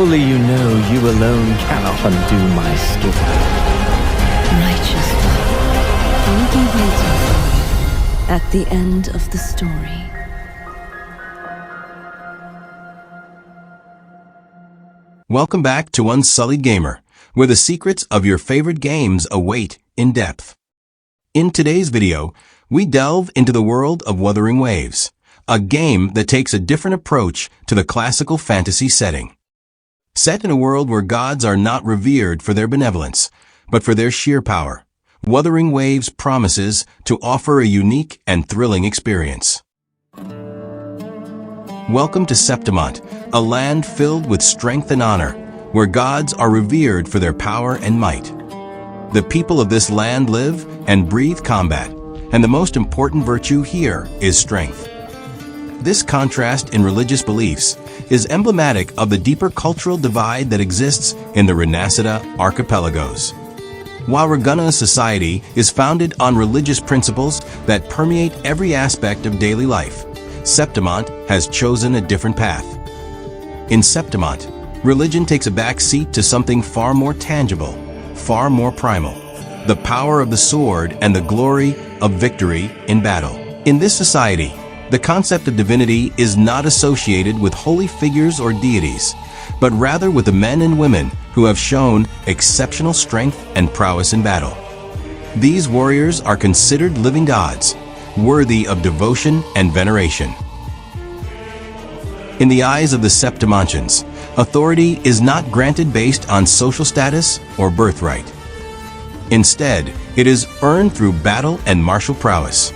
Surely you know you alone cannot undo my story. Righteous one, I'll be waiting for you at the end of the story. Welcome back to UnsulliedGamer, where the secrets of your favorite games await in depth. In today's video, we delve into the world of Wuthering Waves, a game that takes a different approach to the classical fantasy setting. Set in a world where gods are not revered for their benevolence, but for their sheer power, Wuthering Waves promises to offer a unique and thrilling experience. Welcome to Septimont, a land filled with strength and honor, where gods are revered for their power and might. The people of this land live and breathe combat, and the most important virtue here is strength. This contrast in religious beliefs is emblematic of the deeper cultural divide that exists in the Renacida archipelagos. While Regana's society is founded on religious principles that permeate every aspect of daily life, Septimont has chosen a different path. In Septimont, religion takes a back seat to something far more tangible, far more primal: the power of the sword and the glory of victory in battle. In this society, the concept of divinity is not associated with holy figures or deities, but rather with the men and women who have shown exceptional strength and prowess in battle. These warriors are considered living gods, worthy of devotion and veneration. In the eyes of the Septimontians, authority is not granted based on social status or birthright. Instead, it is earned through battle and martial prowess.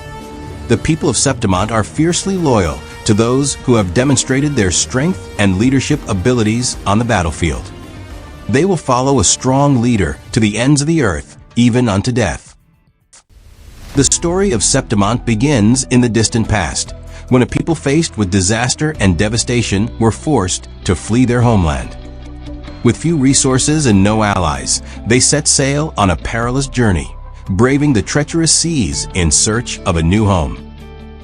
The people of Septimont are fiercely loyal to those who have demonstrated their strength and leadership abilities on the battlefield. They will follow a strong leader to the ends of the earth, even unto death. The story of Septimont begins in the distant past, when a people faced with disaster and devastation were forced to flee their homeland. With few resources and no allies, they set sail on a perilous journey, braving the treacherous seas in search of a new home.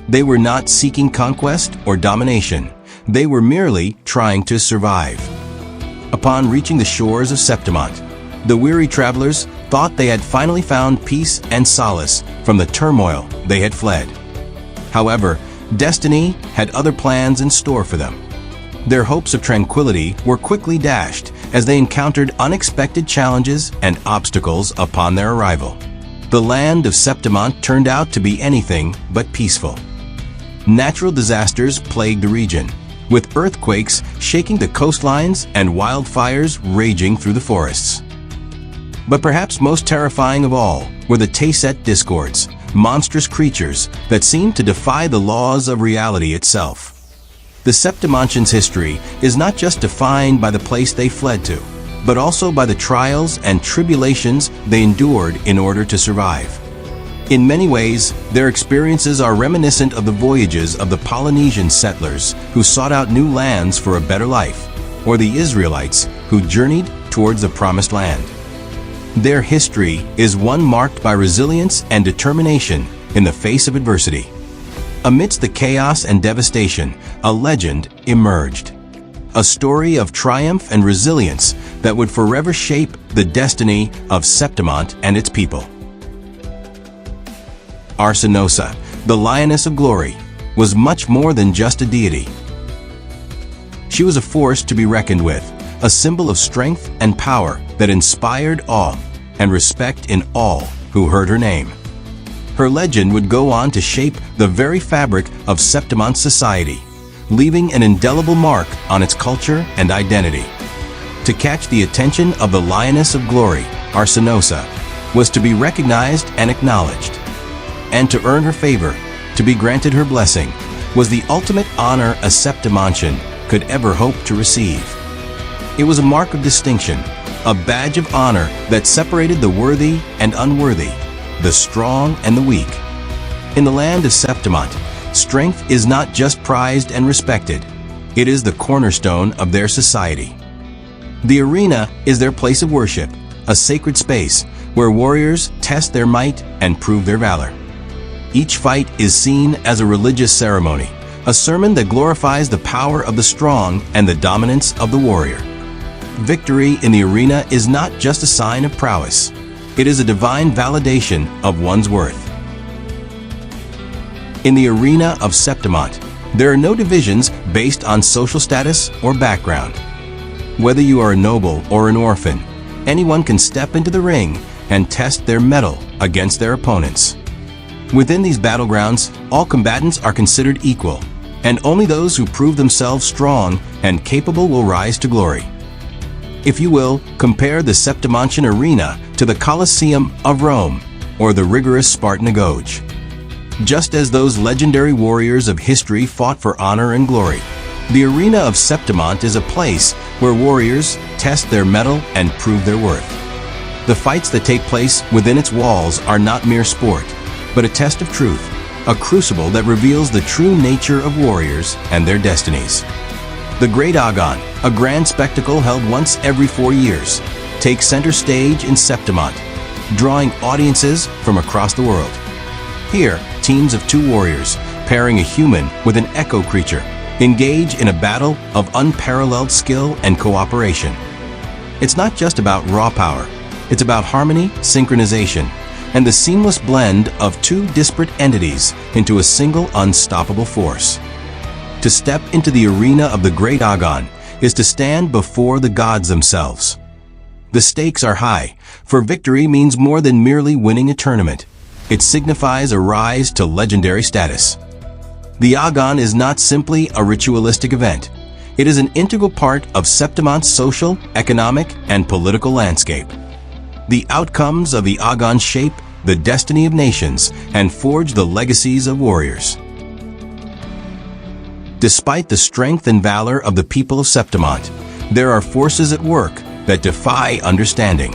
They were not seeking conquest or domination. They were merely trying to survive. Upon reaching the shores of Septimont, the weary travelers thought they had finally found peace and solace from the turmoil they had fled. However, destiny had other plans in store for them. Their hopes of tranquility were quickly dashed as they encountered unexpected challenges and obstacles upon their arrival. The land of Septimont turned out to be anything but peaceful. Natural disasters plagued the region, with earthquakes shaking the coastlines and wildfires raging through the forests. But perhaps most terrifying of all were the Tayset discords, monstrous creatures that seemed to defy the laws of reality itself. The Septimontians' history is not just defined by the place they fled to, but also by the trials and tribulations they endured in order to survive. In many ways, their experiences are reminiscent of the voyages of the Polynesian settlers who sought out new lands for a better life, or the Israelites who journeyed towards the Promised Land. Their history is one marked by resilience and determination in the face of adversity. Amidst the chaos and devastation, a legend emerged. A story of triumph and resilience that would forever shape the destiny of Septimont and its people. Arsinosa, the Lioness of Glory, was much more than just a deity. She was a force to be reckoned with, a symbol of strength and power that inspired awe and respect in all who heard her name. Her legend would go on to shape the very fabric of Septimont's society, leaving an indelible mark on its culture and identity. To catch the attention of the Lioness of Glory, Arsinosa, was to be recognized and acknowledged. And to earn her favor, to be granted her blessing, was the ultimate honor a Septimontian could ever hope to receive. It was a mark of distinction, a badge of honor that separated the worthy and unworthy, the strong and the weak. In the land of Septimont, strength is not just prized and respected, it is the cornerstone of their society. The arena is their place of worship, a sacred space where warriors test their might and prove their valor. Each fight is seen as a religious ceremony, a sermon that glorifies the power of the strong and the dominance of the warrior. victory in the arena is not just a sign of prowess. It is a divine validation of one's worth. In the arena of Septimont, there are no divisions based on social status or background. Whether you are a noble or an orphan, anyone can step into the ring and test their mettle against their opponents. Within these battlegrounds, all combatants are considered equal, and only those who prove themselves strong and capable will rise to glory. If you will, compare the Septimontian arena to the Colosseum of Rome or the rigorous Spartan Age. Just as those legendary warriors of history fought for honor and glory, the arena of Septimont is a place where warriors test their mettle and prove their worth. The fights that take place within its walls are not mere sport, but a test of truth, a crucible that reveals the true nature of warriors and their destinies. The Great Agon, a grand spectacle held once every 4 years, takes center stage in Septimont, drawing audiences from across the world. Here, teams of 2 warriors, pairing a human with an echo creature, engage in a battle of unparalleled skill and cooperation. It's not just about raw power, it's about harmony, synchronization, and the seamless blend of 2 disparate entities into a single unstoppable force. To step into the arena of the Great Agon is to stand before the gods themselves. The stakes are high, for victory means more than merely winning a tournament. It signifies a rise to legendary status. The Agon is not simply a ritualistic event. It is an integral part of Septimont's social, economic, and political landscape. The outcomes of the Agon shape the destiny of nations and forge the legacies of warriors. Despite the strength and valor of the people of Septimont, there are forces at work that defy understanding.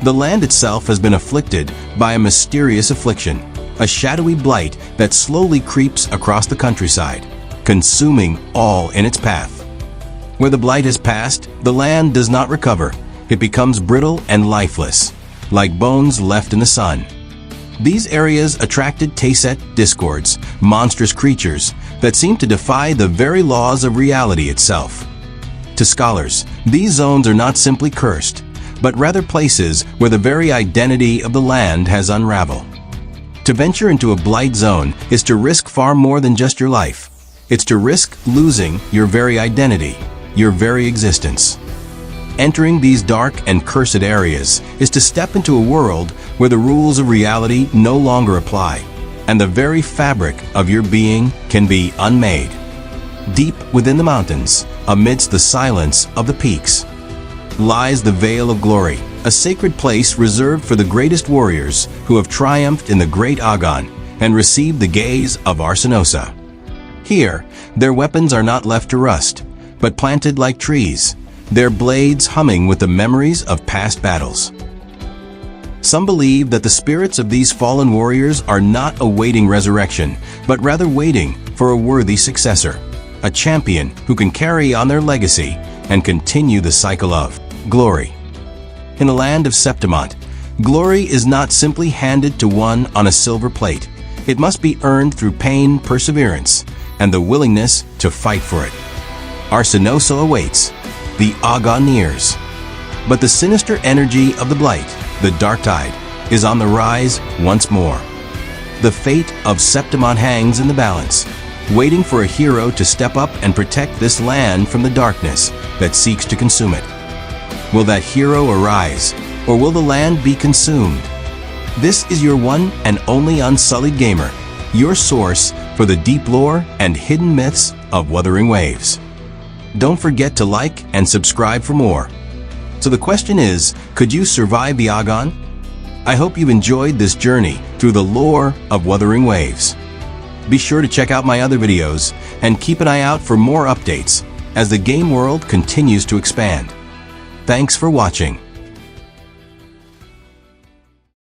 The land itself has been afflicted by a mysterious affliction, a shadowy blight that slowly creeps across the countryside, consuming all in its path. Where the blight has passed, the land does not recover. It becomes brittle and lifeless, like bones left in the sun. These areas attracted Tayset discords, monstrous creatures that seem to defy the very laws of reality itself. To scholars, these zones are not simply cursed, but rather places where the very identity of the land has unraveled. To venture into a blight zone is to risk far more than just your life. It's to risk losing your very identity, your very existence. Entering these dark and cursed areas is to step into a world where the rules of reality no longer apply, and the very fabric of your being can be unmade. Deep within the mountains, amidst the silence of the peaks, lies the Vale of Glory, a sacred place reserved for the greatest warriors who have triumphed in the Great Agon and received the gaze of Arsinosa. Here, their weapons are not left to rust, but planted like trees, their blades humming with the memories of past battles. Some believe that the spirits of these fallen warriors are not awaiting resurrection, but rather waiting for a worthy successor, a champion who can carry on their legacy and continue the cycle of glory. In the land of Septimont, glory is not simply handed to one on a silver plate. It must be earned through pain, perseverance, and the willingness to fight for it. Arsinosa awaits. The Agon nears. But the sinister energy of the Blight, the dark tide, is on the rise once more. The fate of Septimont hangs in the balance, waiting for a hero to step up and protect this land from the darkness that seeks to consume it. Will that hero arise, or will the land be consumed? This is your one and only Unsullied Gamer, your source for the deep lore and hidden myths of Wuthering Waves. Don't forget to like and subscribe for more. So the question is, could you survive the Agon? I hope you've enjoyed this journey through the lore of Wuthering Waves. Be sure to check out my other videos and keep an eye out for more updates as the game world continues to expand. Thanks for watching.